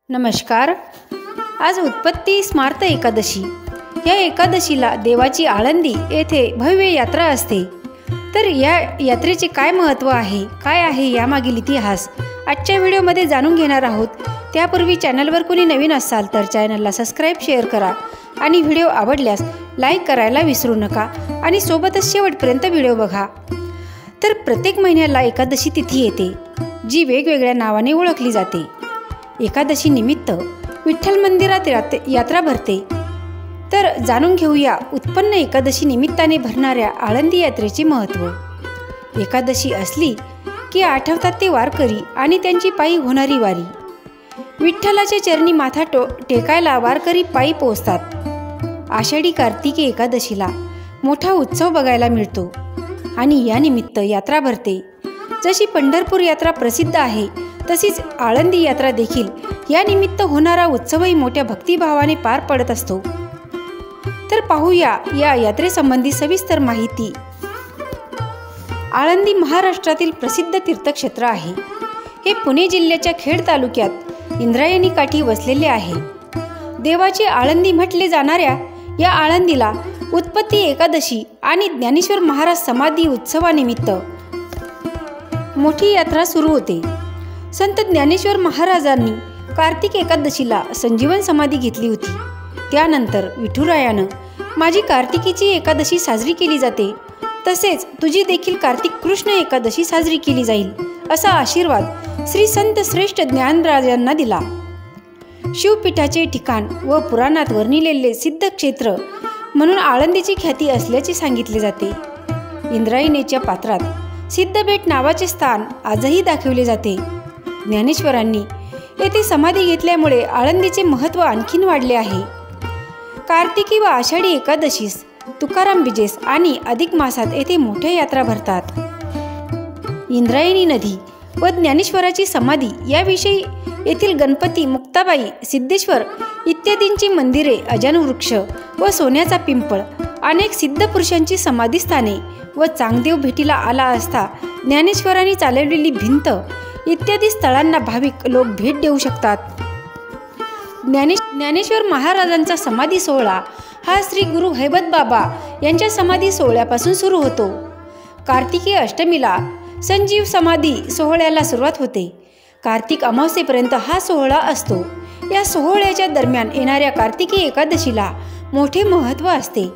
नमस्कार। आज उत्पत्ती स्मार्त एकादशी। या एकादशीला देवाची आळंदी येथे भव्य यात्रा असते। तर या यात्रेचे काय महत्त्व आहे, काय आहे यामागील इतिहास आजच्या व्हिडिओमध्ये जाणून घेणार आहोत। त्यापूर्वी चॅनलवर कोणी नवीन असाल तर चॅनलला सबस्क्राईब, शेअर करा आणि व्हिडिओ आवडल्यास लाईक करायला विसरू नका आणि सोबतच शेवटपर्यंत व्हिडिओ बघा। तर प्रत्येक महिन्याला एकादशी तिथी येते, जी वेगवेगळ्या नावाने ओळखली जाते। एकादशी निमित्त विठ्ठल मंदिरात यात्रा भरते। तर जाणून घेऊया उत्पन्न एकादशी निमित्ताने भरणाऱ्या आळंदी यात्रेचे महत्त्व। एकादशी असली की आठवतात ते वारकरी आणि त्यांची पायी होणारी वारी। विठ्ठलाच्या चरणी माथा टेकायला वारकरी पायी पोहोचतात। आषाढी कार्तिकी एकादशीला मोठा उत्सव बघायला मिळतो आणि या निमित्त यात्रा भरते। जशी पंढरपूर यात्रा प्रसिद्ध आहे तशीच आळंदी यात्रा देखील या निमित्त होणारा उत्सवही मोठ्या भक्तिभावाने पार पडत असतो। तर पाहूया या यात्रेसंबंधी सविस्तर माहिती। आळंदी महाराष्ट्रातील प्रसिद्ध तीर्थक्षेत्र आहे। हे पुणे जिल्ह्याच्या खेड तालुक्यात इंद्रायणी काठी वसलेले आहे। देवाची आळंदी म्हटले जाणाऱ्या या आळंदीला उत्पत्ती एकादशी आणि ज्ञानेश्वर महाराज समाधी उत्सवानिमित्त मोठी यात्रा सुरू होते। संत ज्ञानेश्वर महाराजांनी कार्तिक एकादशीला संजीवन समाधी घेतली होती। त्यानंतर विठुरायानं माझी कार्तिकीची एकादशी साजरी केली जाते, तसेच तुझी देखील कार्तिक कृष्ण एकादशी साजरी केली जाईल, असा आशीर्वाद श्री संत श्रेष्ठ ज्ञानराजांना दिला। शिवपीठाचे ठिकाण व पुराणात वर्णिलेले सिद्ध क्षेत्र म्हणून आळंदीची ख्याती असल्याचे सांगितले जाते। इंद्रायणीच्या पात्रात सिद्धबेट नावाचे स्थान आजही दाखवले जाते। ज्ञानेश्वरांनी येथे समाधी घेतल्यामुळे आळंदीचे महत्त्व आणखीन वाढले आहे। कार्तिकी व आषाढी एकादशीस तुकाराम बीजेस आणि अधिक मासात येथे मोठ्या यात्रा भरतात। इंद्रायणी नदी व ज्ञानेश्वराची समाधी याविषयी येथील गणपती, मुक्ताबाई, सिद्धेश्वर इत्यादींची मंदिरे, अजानवृक्ष व सोन्याचा पिंपळ, अनेक सिद्ध पुरुषांची समाधीस्थाने व चांगदेव भेटीला आला असता ज्ञानेश्वरांनी चालवलेली भिंत इत्यादी स्थळांना भाविक लोक भेट देऊ शकतात। ज्ञानेश्वर महाराजांचा समाधी सोहळा हा श्री गुरु हैबत बाबा यांच्या समाधी सोहळ्यापासून सुरू होतो। कार्तिकी अष्टमीला संजीव समाधी सोहळ्याला सुरुवात होते। कार्तिक अमावस्येपर्यंत हा सोहळा असतो। या सोहळ्याच्या दरम्यान येणाऱ्या कार्तिकी एकादशीला मोठे महत्त्व असते।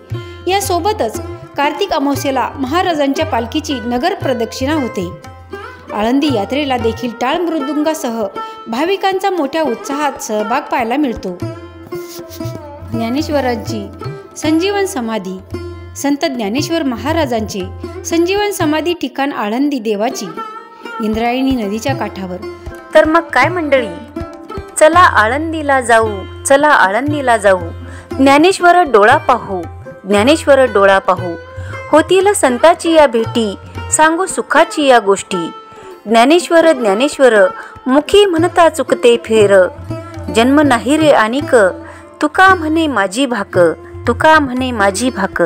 यासोबतच कार्तिक अमावस्येला महाराजांच्या पालखीची नगर प्रदक्षिणा होते। आळंदी यात्रेला देखील टाळ मृदुंगासह भाविकांचा मोठ्या उत्साहात सहभाग पाहायला मिळतो। ज्ञानेश्वरांची संजीवन समाधी। संत ज्ञानेश्वर महाराजांचे संजीवन समाधी ठिकाण आळंदी देवाची इंद्रायणी नदीच्या काठावर। तर मग काय मंडळी, चला आळंदीला जाऊ, चला आळंदीला जाऊ। ज्ञानेश्वर डोळा पाहू, ज्ञानेश्वर डोळा पाहू। होतील संताची या भेटी, सांगू सुखाची या गोष्टी। ज्ञानेश्वर ज्ञानेश्वर मुखी म्हणता चुकते फेर। जन्म नाही रे आणिक, तुका म्हणे माझी भाक, तुका म्हणे माझी भाक।